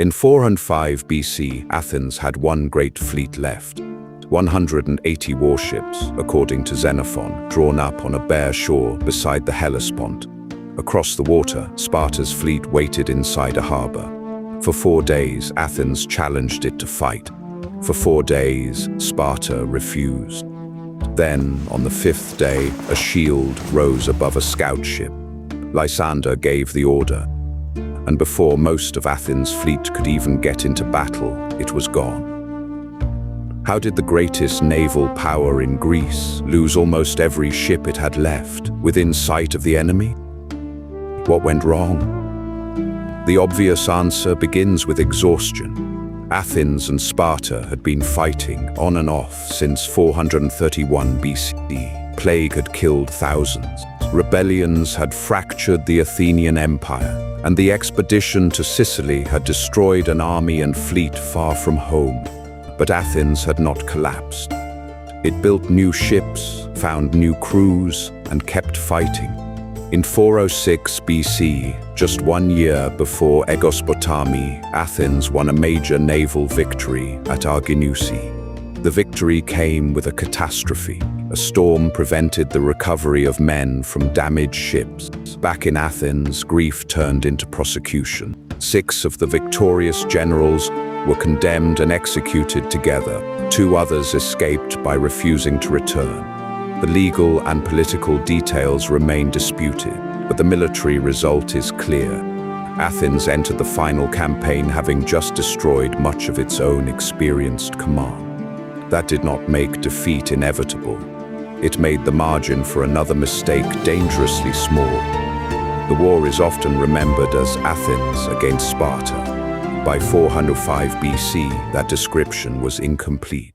In 405 BC, Athens had one great fleet left, 180 warships, according to Xenophon, drawn up on a bare shore beside the Hellespont. Across the water, Sparta's fleet waited inside a harbor. For 4 days, Athens challenged it to fight. For 4 days, Sparta refused. Then, on the 5th day, a shield rose above a scout ship. Lysander gave the order, and before most of Athens' fleet could even get into battle, it was gone. How did the greatest naval power in Greece lose almost every ship it had left within sight of the enemy? What went wrong? The obvious answer begins with exhaustion. Athens and Sparta had been fighting on and off since 431 BC. Plague had killed thousands. Rebellions had fractured the Athenian Empire, and the expedition to Sicily had destroyed an army and fleet far from home. But Athens had not collapsed. It built new ships, found new crews, and kept fighting. In 406 BC, just 1 year before Aegospotami, Athens won a major naval victory at Arginusi. The victory came with a catastrophe. A storm prevented the recovery of men from damaged ships. Back in Athens, grief turned into prosecution. 6 of the victorious generals were condemned and executed together. 2 others escaped by refusing to return. The legal and political details remain disputed, but the military result is clear. Athens entered the final campaign having just destroyed much of its own experienced command. That did not make defeat inevitable. It made the margin for another mistake dangerously small. The war is often remembered as Athens against Sparta. By 405 BC, that description was incomplete.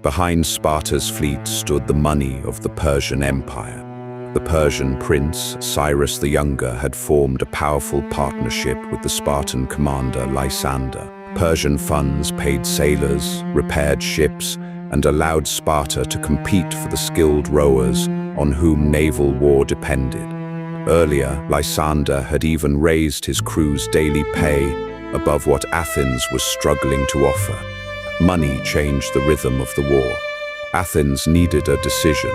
Behind Sparta's fleet stood the money of the Persian Empire. The Persian prince, Cyrus the Younger, had formed a powerful partnership with the Spartan commander Lysander. Persian funds paid sailors, repaired ships, and allowed Sparta to compete for the skilled rowers on whom naval war depended. Earlier, Lysander had even raised his crew's daily pay above what Athens was struggling to offer. Money changed the rhythm of the war. Athens needed a decision.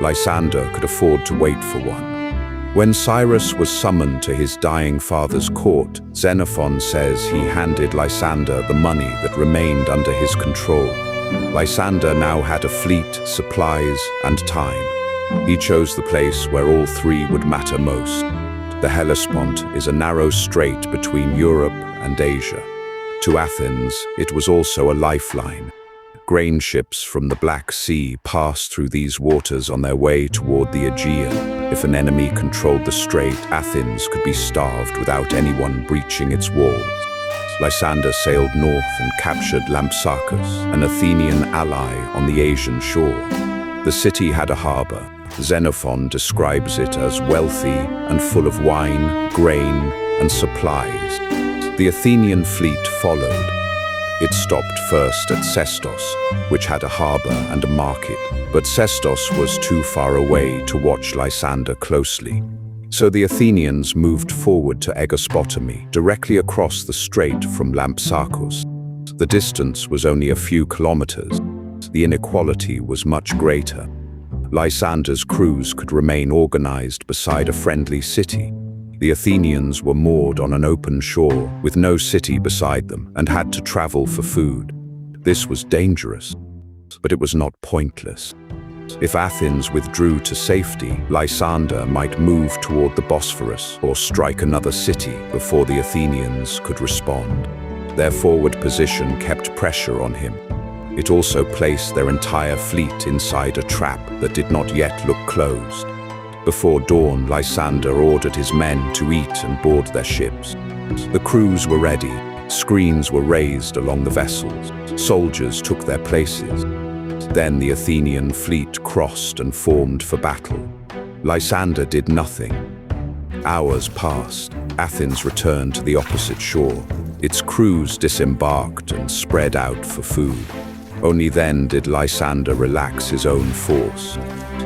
Lysander could afford to wait for one. When Cyrus was summoned to his dying father's court, Xenophon says he handed Lysander the money that remained under his control. Lysander now had a fleet, supplies, and time. He chose the place where all 3 would matter most. The Hellespont is a narrow strait between Europe and Asia. To Athens, it was also a lifeline. Grain ships from the Black Sea passed through these waters on their way toward the Aegean. If an enemy controlled the strait, Athens could be starved without anyone breaching its walls. Lysander sailed north and captured Lampsacus, an Athenian ally on the Asian shore. The city had a harbor. Xenophon describes it as wealthy and full of wine, grain, and supplies. The Athenian fleet followed. It stopped first at Sestos, which had a harbor and a market, but Sestos was too far away to watch Lysander closely. So the Athenians moved forward to Aegospotami, directly across the strait from Lampsacus. The distance was only a few kilometers. The inequality was much greater. Lysander's crews could remain organized beside a friendly city. The Athenians were moored on an open shore with no city beside them and had to travel for food. This was dangerous, but it was not pointless. If Athens withdrew to safety, Lysander might move toward the Bosphorus or strike another city before the Athenians could respond. Their forward position kept pressure on him. It also placed their entire fleet inside a trap that did not yet look closed. Before dawn, Lysander ordered his men to eat and board their ships. The crews were ready. Screens were raised along the vessels. Soldiers took their places. Then the Athenian fleet crossed and formed for battle. Lysander did nothing. Hours passed. Athens returned to the opposite shore. Its crews disembarked and spread out for food. Only then did Lysander relax his own force.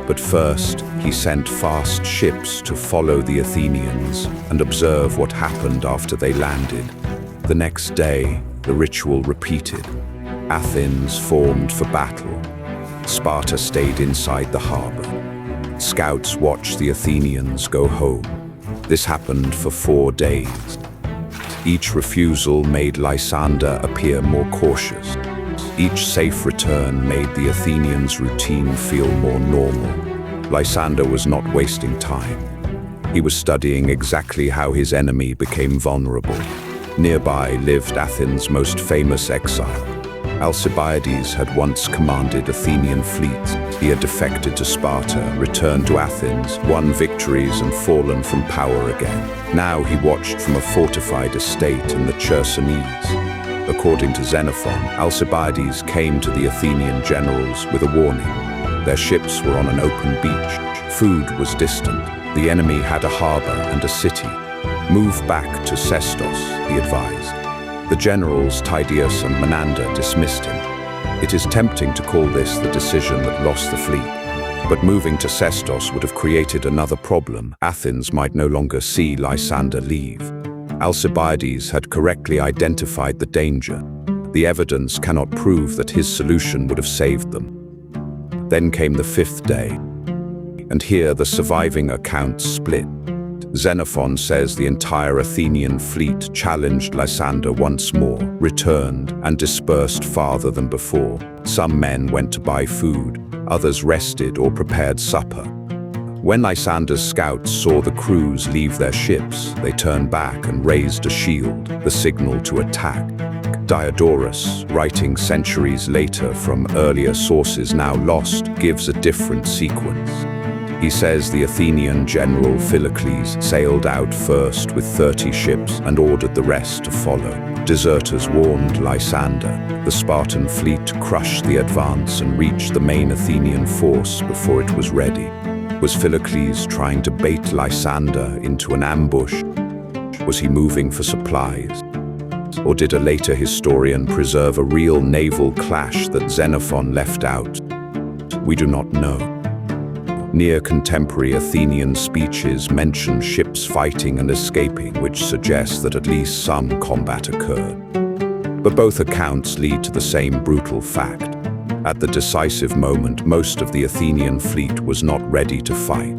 But first, he sent fast ships to follow the Athenians and observe what happened after they landed. The next day, the ritual repeated. Athens formed for battle. Sparta stayed inside the harbor. Scouts watched the Athenians go home. This happened for 4 days. Each refusal made Lysander appear more cautious. Each safe return made the Athenians' routine feel more normal. Lysander was not wasting time. He was studying exactly how his enemy became vulnerable. Nearby lived Athens' most famous exile. Alcibiades had once commanded Athenian fleets. He had defected to Sparta, returned to Athens, won victories and fallen from power again. Now he watched from a fortified estate in the Chersonese. According to Xenophon, Alcibiades came to the Athenian generals with a warning. Their ships were on an open beach. Food was distant. The enemy had a harbor and a city. Move back to Sestos, he advised. The generals Tydeus and Menander dismissed him. It is tempting to call this the decision that lost the fleet. But moving to Sestos would have created another problem. Athens might no longer see Lysander leave. Alcibiades had correctly identified the danger. The evidence cannot prove that his solution would have saved them. Then came the 5th day, and here the surviving accounts split. Xenophon says the entire Athenian fleet challenged Lysander once more, returned, and dispersed farther than before. Some men went to buy food, others rested or prepared supper. When Lysander's scouts saw the crews leave their ships, they turned back and raised a shield, the signal to attack. Diodorus, writing centuries later from earlier sources now lost, gives a different sequence. He says the Athenian general Philocles sailed out first with 30 ships and ordered the rest to follow. Deserters warned Lysander. The Spartan fleet crushed the advance and reached the main Athenian force before it was ready. Was Philocles trying to bait Lysander into an ambush? Was he moving for supplies? Or did a later historian preserve a real naval clash that Xenophon left out? We do not know. Near contemporary Athenian speeches mention ships fighting and escaping, which suggests that at least some combat occurred. But both accounts lead to the same brutal fact. At the decisive moment, most of the Athenian fleet was not ready to fight.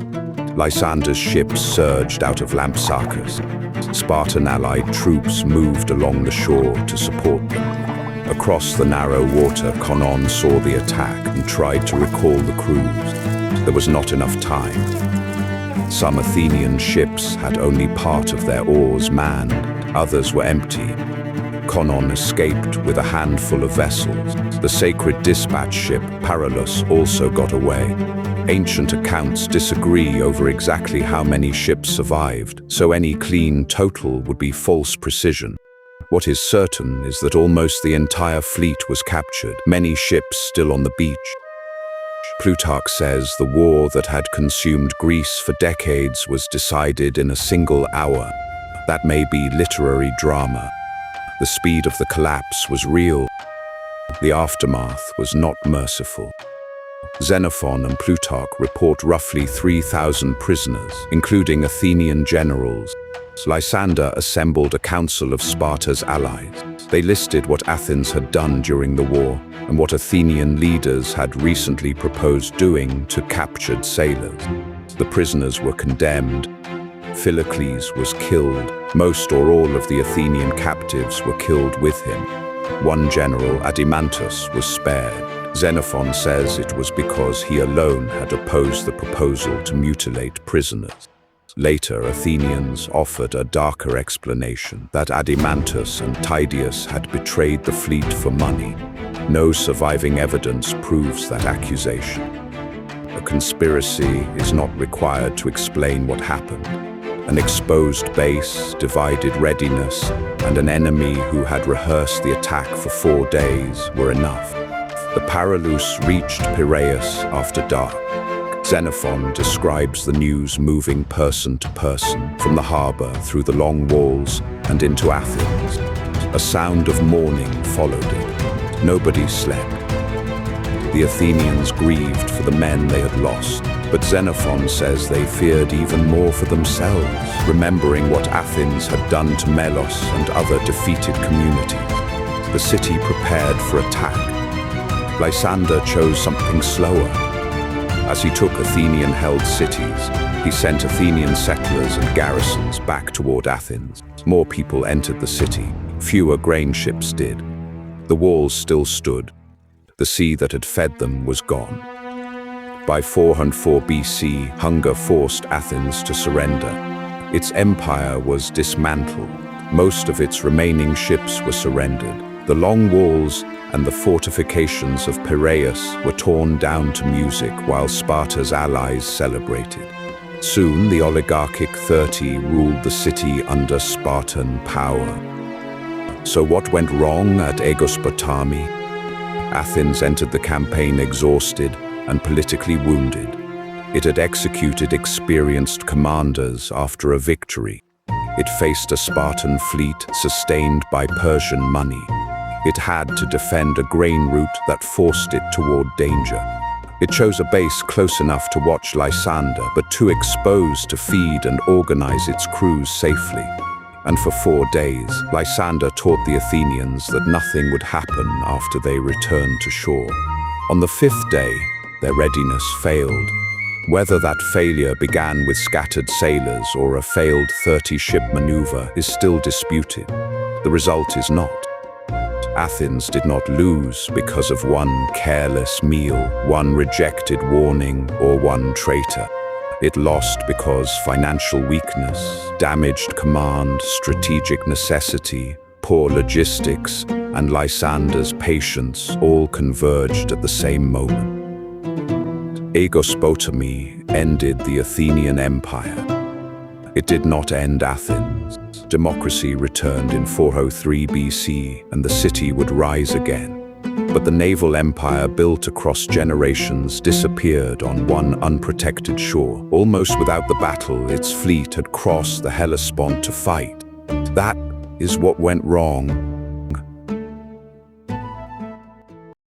Lysander's ships surged out of Lampsacus. Spartan allied troops moved along the shore to support them. Across the narrow water, Conon saw the attack and tried to recall the crews. There was not enough time. Some Athenian ships had only part of their oars manned, others were empty. Conon escaped with a handful of vessels. The sacred dispatch ship, Paralus, also got away. Ancient accounts disagree over exactly how many ships survived, so any clean total would be false precision. What is certain is that almost the entire fleet was captured, many ships still on the beach. Plutarch says the war that had consumed Greece for decades was decided in a single hour. That may be literary drama. The speed of the collapse was real. The aftermath was not merciful. Xenophon and Plutarch report roughly 3,000 prisoners, including Athenian generals. Lysander assembled a council of Sparta's allies. They listed what Athens had done during the war and what Athenian leaders had recently proposed doing to captured sailors. The prisoners were condemned. Philocles was killed. Most or all of the Athenian captives were killed with him. One general, Adimantus, was spared. Xenophon says it was because he alone had opposed the proposal to mutilate prisoners. Later, Athenians offered a darker explanation that Adimantus and Tydeus had betrayed the fleet for money. No surviving evidence proves that accusation. A conspiracy is not required to explain what happened. An exposed base, divided readiness, and an enemy who had rehearsed the attack for 4 days were enough. The Paralus reached Piraeus after dark. Xenophon describes the news moving person to person, from the harbor through the long walls and into Athens. A sound of mourning followed it. Nobody slept. The Athenians grieved for the men they had lost. But Xenophon says they feared even more for themselves, remembering what Athens had done to Melos and other defeated communities. The city prepared for attack. Lysander chose something slower. As he took Athenian-held cities, he sent Athenian settlers and garrisons back toward Athens. More people entered the city, fewer grain ships did. The walls still stood. The sea that had fed them was gone. By 404 BC, hunger forced Athens to surrender. Its empire was dismantled. Most of its remaining ships were surrendered. The long walls and the fortifications of Piraeus were torn down to music while Sparta's allies celebrated. Soon, the oligarchic 30 ruled the city under Spartan power. So what went wrong at Aegospotami? Athens entered the campaign exhausted and politically wounded. It had executed experienced commanders after a victory. It faced a Spartan fleet sustained by Persian money. It had to defend a grain route that forced it toward danger. It chose a base close enough to watch Lysander, but too exposed to feed and organize its crews safely. And for 4 days, Lysander taught the Athenians that nothing would happen after they returned to shore. On the 5th day, their readiness failed. Whether that failure began with scattered sailors or a failed 30-ship maneuver is still disputed. The result is not. Athens did not lose because of one careless meal, one rejected warning, or one traitor. It lost because financial weakness, damaged command, strategic necessity, poor logistics, and Lysander's patience all converged at the same moment. Aegospotami ended the Athenian Empire. It did not end Athens. Democracy returned in 403 BC, and the city would rise again. But the naval empire built across generations disappeared on one unprotected shore. Almost without the battle, its fleet had crossed the Hellespont to fight. That is what went wrong.